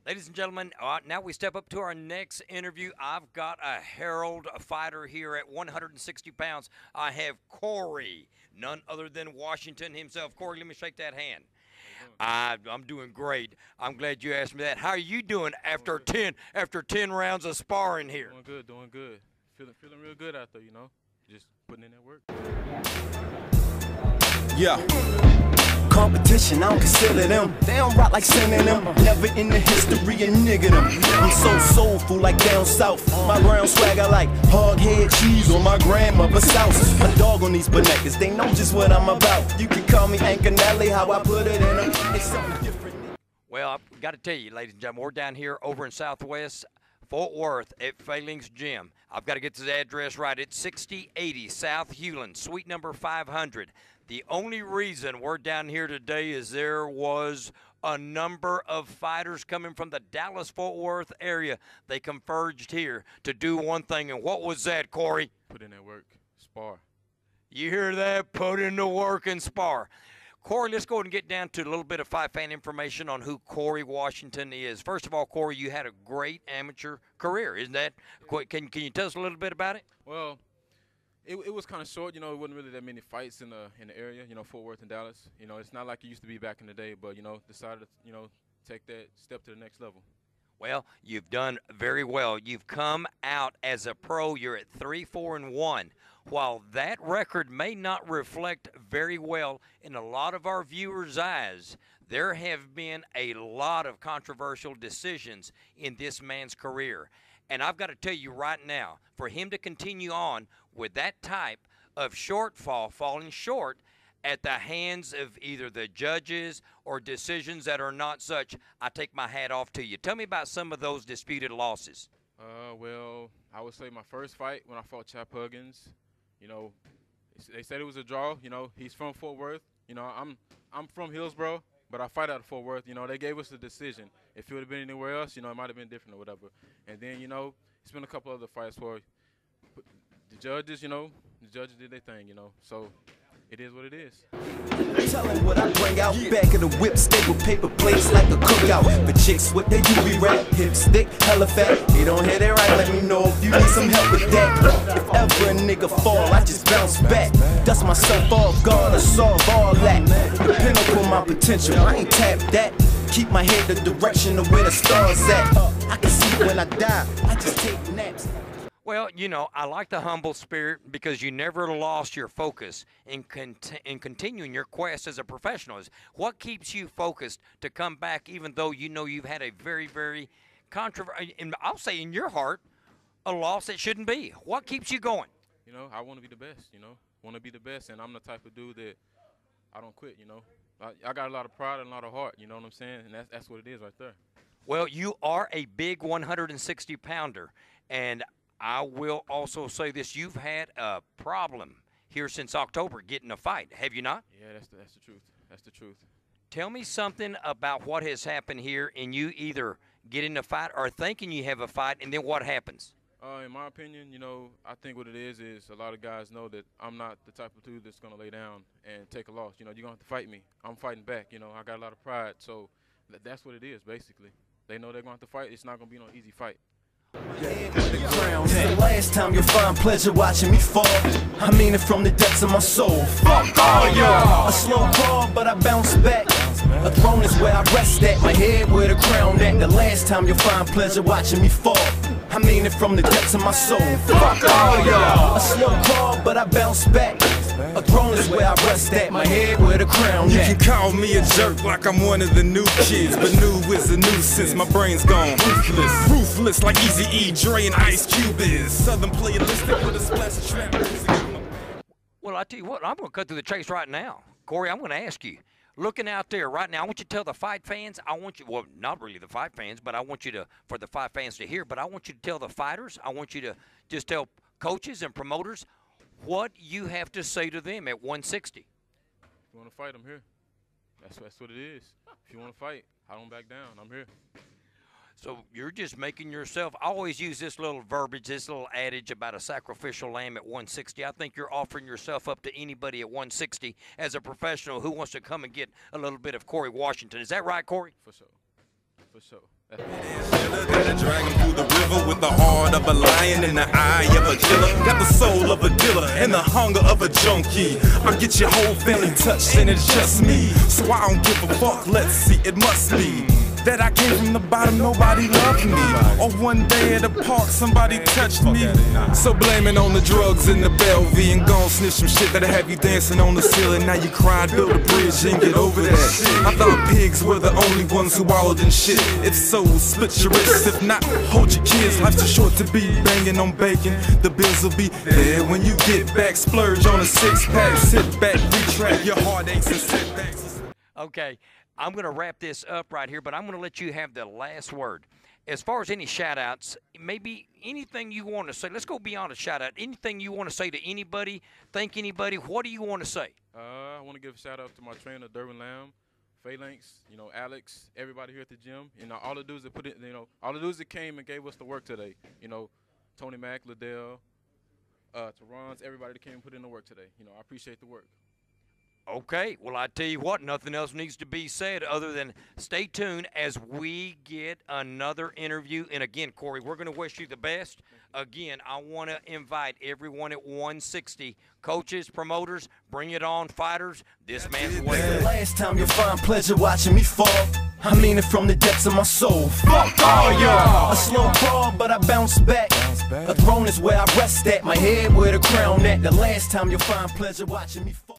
Ladies and gentlemen, now we step up to our next interview. I've got a Herald fighter here at 160 pounds. I have Corey, none other than Washington himself. Corey, let me shake that hand. I'm doing great. I'm glad you asked me that. How are you doing after 10 rounds of sparring here? Doing good. Feeling real good out there, you know. Just putting in that work. Yeah. Competition, I don't consider them. They don't rock like sending them. Never in the history of nigga them. I'm so soulful like down south. My brown swagger like hog head cheese on my grandmother's sauce. A dog on these bonecas, they know just what I'm about. You can call me Anchor Nelly, how I put it in them. It's something different. Well, I've got to tell you, ladies and gentlemen, we're down here over in Southwest Fort Worth at Phalanx Gym. I've got to get this address right. It's 6080 South Hewland, suite number 500. The only reason we're down here today is there was a number of fighters coming from the Dallas-Fort Worth area. They converged here to do one thing, and what was that, Corey? Put in that work, spar. You hear that? Put in the work and spar. Corey, let's go ahead and get down to a little bit of fight fan information on who Corey Washington is. First of all, Corey, you had a great amateur career, isn't that? Can you tell us a little bit about it? Well, it was kind of short. You know, it wasn't really that many fights in the area. You know, Fort Worth and Dallas. You know, it's not like it used to be back in the day. But you know, decided to take that step to the next level. Well, you've done very well. You've come out as a pro. You're at 3-4-1. While that record may not reflect very well in a lot of our viewers' eyes, there have been a lot of controversial decisions in this man's career. And I've got to tell you right now, for him to continue on with that type of shortfall, falling short at the hands of either the judges or decisions that are not such, I take my hat off to you. Tell me about some of those disputed losses. Well, I would say my first fight when I fought Chap Huggins, you know, they said it was a draw. You know, he's from Fort Worth. You know, I'm from Hillsboro, but I fight out of Fort Worth. You know, they gave us the decision. If it would have been anywhere else, you know, it might have been different or whatever. And then, you know, it's been a couple other fights where the judges, you know, the judges did their thing, you know. So it is what it is. Tell them what I bring out. Back of the whip, staple paper plates like a cookout. But chicks with their UV rap, hip stick, hella fat. You don't hit it right, let me know if you need some help with that. If ever a nigga fall, I just bounce back. Dust myself off guard to solve all that. The pinnacle, my potential, I ain't tapped that. Keep my head the direction of where the stars at. I can see when I die, I just take naps. Well, you know, I like the humble spirit because you never lost your focus in continuing your quest as a professional. What keeps you focused to come back even though you know you've had a very, very controversial, and I'll say in your heart, a loss that shouldn't be? What keeps you going? You know, I want to be the best, you know. Want to be the best, and I'm the type of dude that I don't quit, you know. I got a lot of pride and a lot of heart, you know what I'm saying? And that's what it is right there. Well, you are a big 160-pounder, and I will also say this. You've had a problem here since October getting a fight, have you not? Yeah, that's the truth. That's the truth. Tell me something about what has happened here and you either getting a fight or thinking you have a fight, and then what happens? In my opinion, you know, I think what it is a lot of guys know that I'm not the type of dude that's going to lay down and take a loss. You know, you're going to have to fight me. I'm fighting back. You know, I got a lot of pride. So that's what it is, basically. They know they're going to have to fight. It's not going to be no easy fight. It's the last time you'll find pleasure watching me fall. I mean it from the depths of my soul. Fuck all y'all. A slow crawl, but I bounce back. A throne is where I rest at. My head where the crown at. The last time you'll find pleasure watching me fall. I mean it from the depths of my soul. Fuck all y'all. A slow crawl, but I bounce back. A throne is where I rest at. My head where the crown at. You can call me a jerk like I'm one of the new kids, but new is a nuisance. My brain's gone ruthless like Eazy-E, Dre, and Ice Cube is. Southern playalistic with a splash of trap music. Well, I tell you what, I'm going to cut through the chase right now. Corey, I'm going to ask you. Looking out there right now, I want you to tell the fight fans, well, not really the fight fans, but I want you to, for the fight fans to hear, but I want you to tell the fighters, I want you to just tell coaches and promoters what you have to say to them at 160. If you want to fight, I'm here. That's what it is. If you want to fight, I don't back down. I'm here. So you're just making yourself – I always use this little verbiage, this little adage about a sacrificial lamb at 160. I think you're offering yourself up to anybody at 160 as a professional who wants to come and get a little bit of Corey Washington. Is that right, Corey? For sure. For sure. Gotta drag him through the river with the heart of a lion and the eye of a killer. Got the soul of a dealer and the hunger of a junkie. I get your whole family touched and it's just me. So I don't give a fuck, let's see, it must be that I came from the bottom, nobody loved me. Or one day at a park, somebody touched me. So blame it on the drugs in the Bellevue and gon' snitch some shit that'll have you dancing on the ceiling. Now you crying, build a bridge and get over that. I thought pigs were the only ones who wallowed in shit. If so, split your wrists. If not, hold your kids. Life's too short to be banging on bacon. The bills will be there when you get back. Splurge on a six-pack. Sit back, retract your heartaches and setbacks. Okay. I'm going to wrap this up right here, but I'm going to let you have the last word. As far as any shout-outs, maybe anything you want to say. Let's go beyond a shout-out. Anything you want to say to anybody, thank anybody, what do you want to say? I want to give a shout-out to my trainer, Derwin Lamb, Phalanx, Alex, everybody here at the gym. All the dudes that put it, all the dudes that came and gave us the work today. Tony Mack, Liddell, Terrence, everybody that came and put in the work today. I appreciate the work. Okay, well, I tell you what, nothing else needs to be said other than stay tuned as we get another interview. And again, Corey, we're going to wish you the best. Again, I want to invite everyone at 160, coaches, promoters, bring it on, fighters. This man's waiting. Last time you'll find pleasure watching me fall, I mean it from the depths of my soul. Fuck all y'all. A slow crawl, but I bounce back. A throne is where I rest at. My head where the crown at. The last time you'll find pleasure watching me fall.